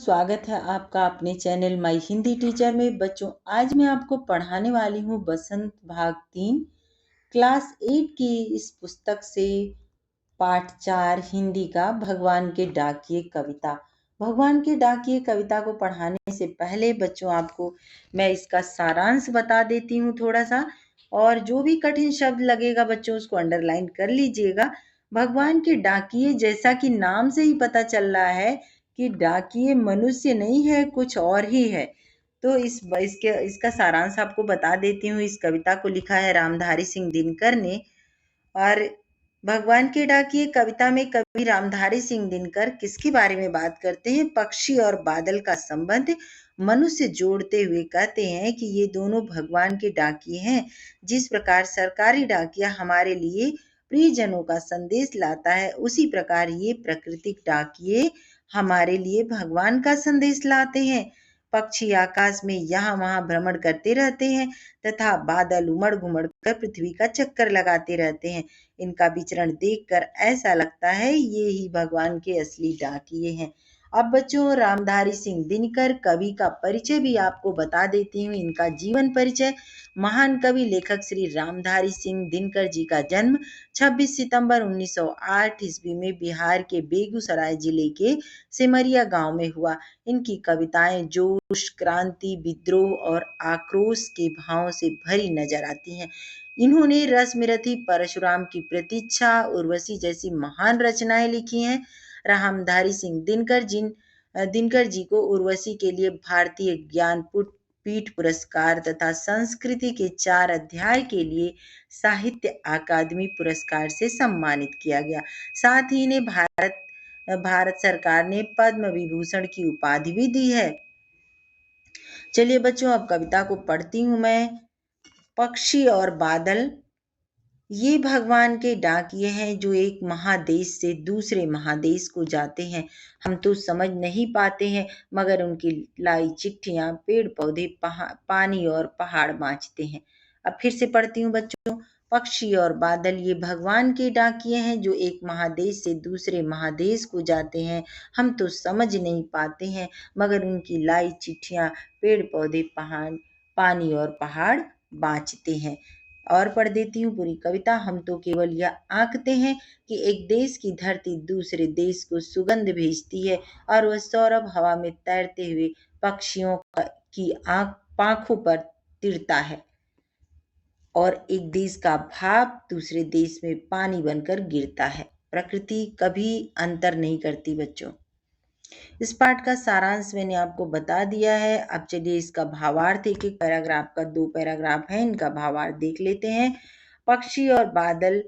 स्वागत है आपका अपने चैनल माई हिंदी टीचर में। बच्चों, आज मैं आपको पढ़ाने वाली हूँ बसंत भाग 3 क्लास 8 की इस पुस्तक से पाठ 4 हिंदी का भगवान के डाकिए कविता। भगवान के डाकिए कविता को पढ़ाने से पहले बच्चों आपको मैं इसका सारांश बता देती हूँ थोड़ा सा, और जो भी कठिन शब्द लगेगा बच्चों उसको अंडरलाइन कर लीजिएगा। भगवान के डाकिए, जैसा कि नाम से ही पता चल रहा है कि डाकिए मनुष्य नहीं है, कुछ और ही है। तो इसका सारांश आपको बता देती हूँ। इस कविता को लिखा है रामधारी सिंह दिनकर ने। और भगवान के डाकिए कविता में कवि रामधारी सिंह दिनकर किसके बारे में बात करते हैं? पक्षी और बादल का संबंध मनुष्य जोड़ते हुए कहते हैं कि ये दोनों भगवान के डाकिए हैं। जिस प्रकार सरकारी डाकिया हमारे लिए प्रियजनों का संदेश लाता है, उसी प्रकार ये प्राकृतिक डाकिए हमारे लिए भगवान का संदेश लाते हैं। पक्षी आकाश में यहाँ वहाँ भ्रमण करते रहते हैं तथा बादल उमड़ घुमड़ कर पृथ्वी का चक्कर लगाते रहते हैं। इनका विचरण देखकर ऐसा लगता है ये ही भगवान के असली डाकिए हैं। अब बच्चों, रामधारी सिंह दिनकर कवि का परिचय भी आपको बता देती हूँ। इनका जीवन परिचय। महान कवि लेखक श्री रामधारी सिंह दिनकर जी का जन्म 26 सितंबर 1908 ईस्वी में बिहार के बेगूसराय जिले के सिमरिया गांव में हुआ। इनकी कविताएं जोश, क्रांति, विद्रोह और आक्रोश के भावों से भरी नजर आती हैं। इन्होंने रसमिरथी, परशुराम की प्रतीक्षा, उर्वशी जैसी महान रचनाएं लिखी हैं। रामधारी सिंह दिनकर जी को उर्वशी के लिए भारतीय ज्ञानपीठ पीठ पुरस्कार तथा संस्कृति के 4 अध्याय के लिए साहित्य अकादमी पुरस्कार से सम्मानित किया गया। साथ ही इन्हें भारत सरकार ने पद्म विभूषण की उपाधि भी दी है। चलिए बच्चों, अब कविता को पढ़ती हूँ मैं। पक्षी और बादल ये भगवान के डाकिए हैं जो एक महादेश से दूसरे महादेश को जाते हैं। हम तो समझ नहीं पाते हैं, मगर उनकी लाई चिट्ठियां पेड़ पौधे पानी और पहाड़ बाँचते हैं। अब फिर से पढ़ती हूँ बच्चों। पक्षी और बादल ये भगवान के डाकिए हैं जो एक महादेश से दूसरे महादेश को जाते हैं। हम तो समझ नहीं पाते हैं, मगर उनकी लाई चिट्ठियां पेड़ पौधे पानी और पहाड़ बाँचते हैं। और पढ़ देती हूँ पूरी कविता। हम तो केवल यह आंकते हैं कि एक देश की धरती दूसरे देश को सुगंध भेजती है, और वह सौरभ हवा में तैरते हुए पक्षियों की पांखों पर तिरता है, और एक देश का भाप दूसरे देश में पानी बनकर गिरता है। प्रकृति कभी अंतर नहीं करती बच्चों। इस पाठ का सारांश मैंने आपको बता दिया है। अब चलिए इसका भावार्थ, एक एक पैराग्राफ का 2 पैराग्राफ है, इनका भावार्थ देख लेते हैं। पक्षी और बादल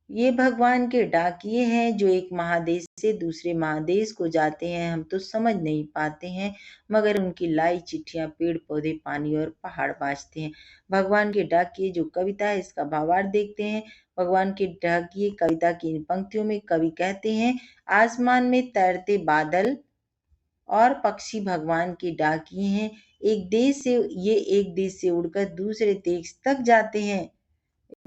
ये भगवान के डाकिए हैं जो एक महादेश से दूसरे महादेश को जाते हैं। हम तो समझ नहीं पाते हैं, मगर उनकी लाई चिट्ठियां पेड़ पौधे पानी और पहाड़ बाँचते हैं। भगवान के डाकिए जो कविता है, इसका भावार्थ देखते हैं। भगवान के डाकिए कविता की इन पंक्तियों में कवि कहते हैं, आसमान में तैरते बादल और पक्षी भगवान के डाकिए हैं। एक देश से उड़कर दूसरे देश तक जाते हैं,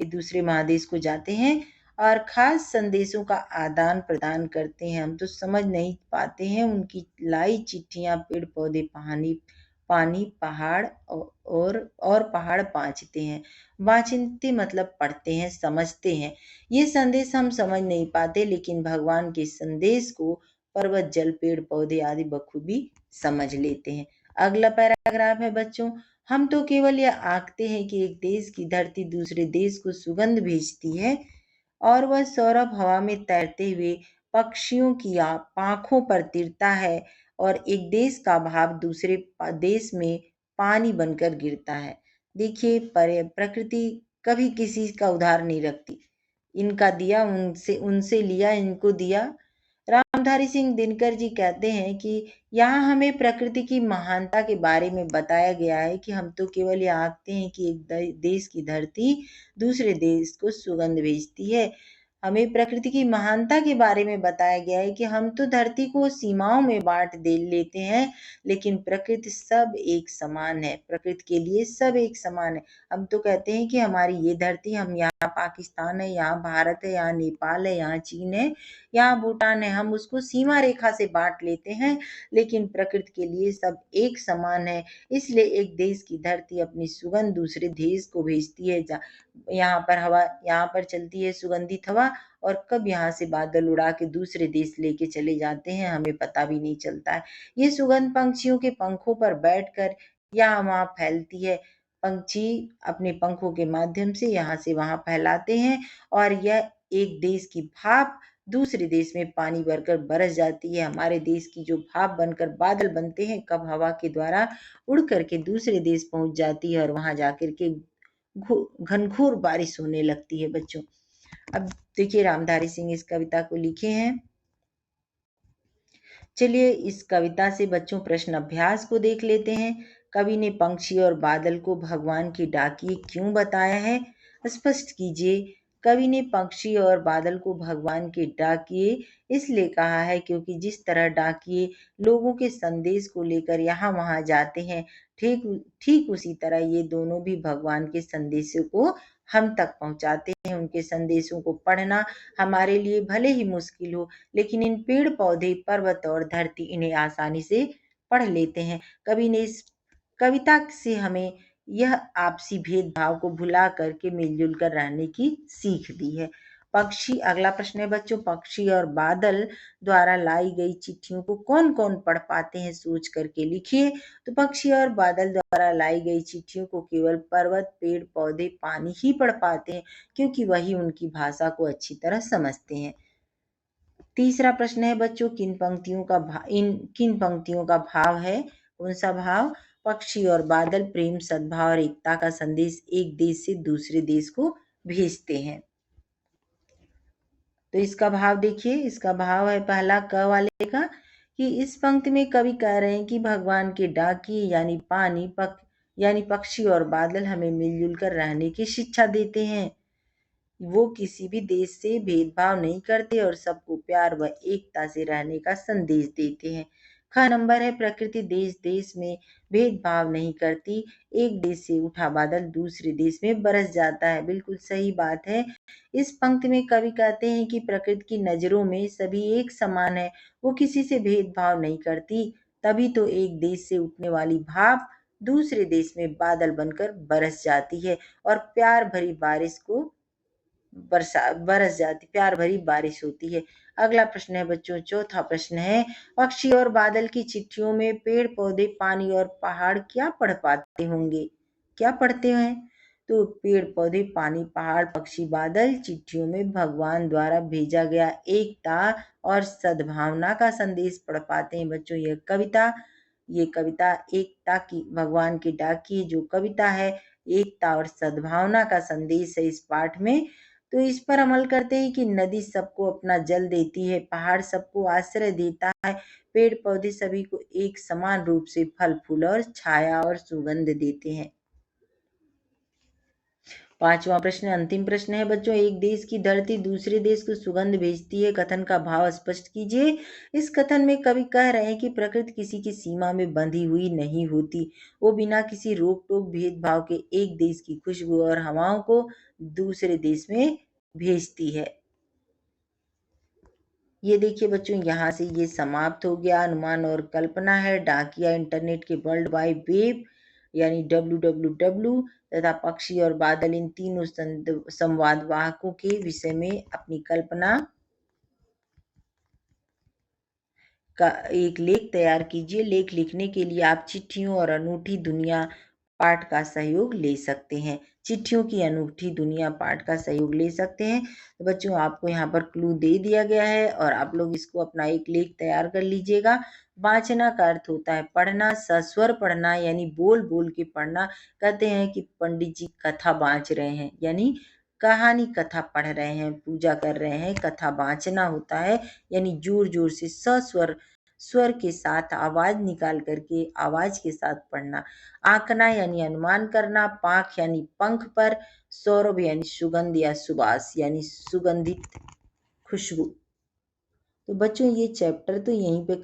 दूसरे महादेश को जाते हैं और खास संदेशों का आदान प्रदान करते हैं। हम तो समझ नहीं पाते हैं। उनकी लाई चिट्ठियां पेड़ पौधे पानी पहाड़ और पहाड़ बाँचते हैं। बाँचते मतलब पढ़ते हैं, समझते हैं। ये संदेश हम समझ नहीं पाते, लेकिन भगवान के संदेश को पर्वत, जल, पेड़ पौधे आदि बखूबी समझ लेते हैं। अगला पैराग्राफ है बच्चों। हम तो केवल यह आंकते हैं कि एक देश की धरती दूसरे देश को सुगंध भेजती है, और वह सौरभ हवा में तैरते हुए पक्षियों की पांखों पर तिरता है, और एक देश का भाव दूसरे देश में पानी बनकर गिरता है। देखिए, प्रकृति कभी किसी का उधार नहीं रखती। इनका दिया उनसे, उनसे लिया इनको दिया। रामधारी सिंह दिनकर जी कहते हैं कि यहाँ हमें प्रकृति की महानता के बारे में बताया गया है कि हम तो केवल ये आंकते हैं कि एक देश की धरती दूसरे देश को सुगंध भेजती है। हमें प्रकृति की महानता के बारे में बताया गया है कि हम तो धरती को सीमाओं में बांट दे लेते हैं, लेकिन प्रकृति सब एक समान है। प्रकृति के लिए सब एक समान है। हम तो कहते हैं कि हमारी ये धरती, हम यहाँ यहाँ पाकिस्तान है, यहाँ भारत है, यहाँ नेपाल है, यहाँ चीन है, यहाँ भूटान है। हम उसको सीमा रेखा से बांट लेते हैं, लेकिन प्रकृति के लिए सब एक समान है। इसलिए एक देश की धरती अपनी सुगंध दूसरे देश को भेजती है। यहाँ पर चलती है सुगंधित हवा, और कब यहाँ से बादल उड़ा के दूसरे देश लेके चले जाते हैं हमें पता भी नहीं चलता है। ये सुगंध पंछियों के पंखों पर बैठकर यहाँ वहाँ फैलती है। पंछी अपने पंखों के माध्यम से यहाँ से वहाँ फैलाते हैं, और यह एक देश की भाप दूसरे देश में पानी भरकर बरस जाती है। हमारे देश की जो भाप बनकर बादल बनते हैं, कब हवा के द्वारा उड़ करके दूसरे देश पहुंच जाती है, और वहां जाकर के घनघोर बारिश होने लगती है बच्चों। अब देखिए रामधारी सिंह इस कविता को लिखे हैं। चलिए इस कविता से बच्चों प्रश्न अभ्यास को देख लेते हैं। कवि ने पंछी और बादल को भगवान की डाकिए क्यों बताया है? स्पष्ट कीजिए। कवि ने पक्षी और बादल को भगवान के डाकिए इसलिए कहा है क्योंकि जिस तरह डाकिए लोगों के संदेश को लेकर यहाँ वहाँ जाते हैं, ठीक ठीक उसी तरह ये दोनों भी भगवान के संदेशों को हम तक पहुँचाते हैं। उनके संदेशों को पढ़ना हमारे लिए भले ही मुश्किल हो, लेकिन इन पेड़ पौधे पर्वत और धरती इन्हें आसानी से पढ़ लेते हैं। कवि ने इस कविता से हमें यह आपसी भेदभाव को भुला करके मिलजुल कर रहने की सीख दी है। पक्षी, अगला प्रश्न है बच्चों, पक्षी और बादल द्वारा लाई गई चिट्ठियों को कौन कौन पढ़ पाते हैं? सोच करके लिखिए। तो पक्षी और बादल द्वारा लाई गई चिट्ठियों को केवल पर्वत, पेड़ पौधे, पानी ही पढ़ पाते हैं, क्योंकि वही उनकी भाषा को अच्छी तरह समझते हैं। तीसरा प्रश्न है बच्चों, किन पंक्तियों का भाव है? कौन सा भाव? पक्षी और बादल प्रेम, सद्भाव और एकता का संदेश एक देश से दूसरे देश को भेजते हैं। तो इसका भाव देखिए, इसका भाव है पहला क वाले का, कि इस पंक्ति में कवि कह रहे हैं कि भगवान के डाकिए यानी पक्षी और बादल हमें मिलजुल कर रहने की शिक्षा देते हैं। वो किसी भी देश से भेदभाव नहीं करते और सबको प्यार व एकता से रहने का संदेश देते हैं। ख नंबर है, प्रकृति देश देश में भेदभाव नहीं करती, एक देश से उठा बादल दूसरे देश में बरस जाता है। बिल्कुल सही बात है। इस पंक्ति में कवि कहते हैं कि प्रकृति की नजरों में सभी एक समान है, वो किसी से भेदभाव नहीं करती, तभी तो एक देश से उठने वाली भाप दूसरे देश में बादल बनकर बरस जाती है और प्यार भरी प्यार भरी बारिश होती है। अगला प्रश्न है बच्चों, चौथा प्रश्न है, पक्षी और बादल की चिट्ठियों में पेड़ पौधे, पानी और पहाड़ क्या पढ़ पाते होंगे? क्या पढ़ते हैं? तो पेड़ पौधे, पानी, पहाड़, पक्षी, बादल चिट्ठियों में भगवान द्वारा भेजा गया एकता और सद्भावना का संदेश पढ़ पाते हैं। बच्चों ये कविता एकता की, भगवान की डाकिए जो कविता है, एकता और सद्भावना का संदेश है इस पाठ में। तो इस पर अमल करते हैं कि नदी सबको अपना जल देती है, पहाड़ सबको आश्रय देता है, पेड़ पौधे सभी को एक समान रूप से फल फूल और छाया और सुगंध देते हैं। पांचवा प्रश्न, अंतिम प्रश्न है बच्चों, एक देश की धरती दूसरे देश को सुगंध भेजती है, कथन का भाव स्पष्ट कीजिए। इस कथन में कवि कह रहे हैं कि प्रकृति किसी की सीमा में बंधी हुई नहीं होती, वो बिना किसी रोक टोक भेदभाव के एक देश की खुशबू और हवाओं को दूसरे देश में भेजती है। ये देखिए बच्चों, यहाँ से ये समाप्त हो गया। अनुमान और कल्पना है, डाकिया इंटरनेट के वर्ल्ड वाइड वेब यानी www तथा पक्षी और बादल, इन तीनों संवाद वाहकों के विषय में अपनी कल्पना का एक लेख तैयार कीजिए। लेख लिखने के लिए आप चिट्ठियों और अनूठी दुनिया पाठ का सहयोग ले सकते हैं। चिट्ठियों की अनूठी दुनिया पाठ का सहयोग ले सकते हैं। तो बच्चों आपको यहाँ पर क्लू दे दिया गया है और आप लोग इसको अपना एक लेख तैयार कर लीजिएगा। वाचना का अर्थ होता है पढ़ना, सस्वर पढ़ना यानी बोल बोल के पढ़ना। कहते हैं कि पंडित जी कथा बाँच रहे हैं, यानी कहानी कथा पढ़ रहे हैं, पूजा कर रहे हैं। कथा बाँचना होता है यानी जोर जोर से स्वर के साथ आवाज निकाल करके आवाज के साथ पढ़ना। आंकना यानी अनुमान करना, पांख यानी पंख पर, सौरभ यानी सुगंध या सुबास यानी सुगंधित खुशबू। तो बच्चों ये चैप्टर तो यहीं पे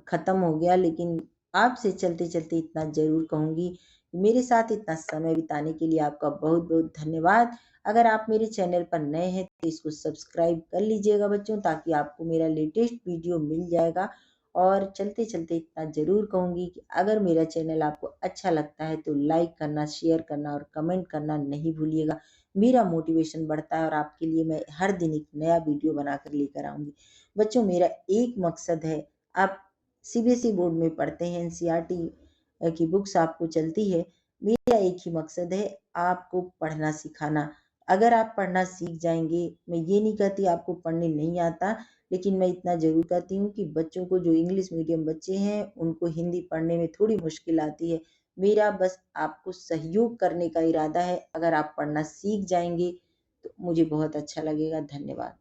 खत्म हो गया, लेकिन आपसे चलते चलते इतना जरूर कहूँगी, मेरे साथ इतना समय बिताने के लिए आपका बहुत बहुत धन्यवाद। अगर आप मेरे चैनल पर नए हैं तो इसको सब्सक्राइब कर लीजिएगा बच्चों, ताकि आपको मेरा लेटेस्ट वीडियो मिल जाएगा। और चलते चलते इतना ज़रूर कहूँगी कि अगर मेरा चैनल आपको अच्छा लगता है तो लाइक करना, शेयर करना और कमेंट करना नहीं भूलिएगा। मेरा मोटिवेशन बढ़ता है और आपके लिए मैं हर दिन एक नया वीडियो बनाकर लेकर आऊँगी। बच्चों, मेरा एक मकसद है, आप सीबीएसई बोर्ड में पढ़ते हैं, एनसीईआरटी की बुक्स आपको चलती है, मेरा एक ही मकसद है, आपको पढ़ना सिखाना। अगर आप पढ़ना सीख जाएंगे, मैं ये नहीं कहती आपको पढ़ने नहीं आता, लेकिन मैं इतना ज़रूर कहती हूँ कि बच्चों को, जो इंग्लिश मीडियम बच्चे हैं, उनको हिंदी पढ़ने में थोड़ी मुश्किल आती है। मेरा बस आपको सहयोग करने का इरादा है। अगर आप पढ़ना सीख जाएंगे तो मुझे बहुत अच्छा लगेगा। धन्यवाद।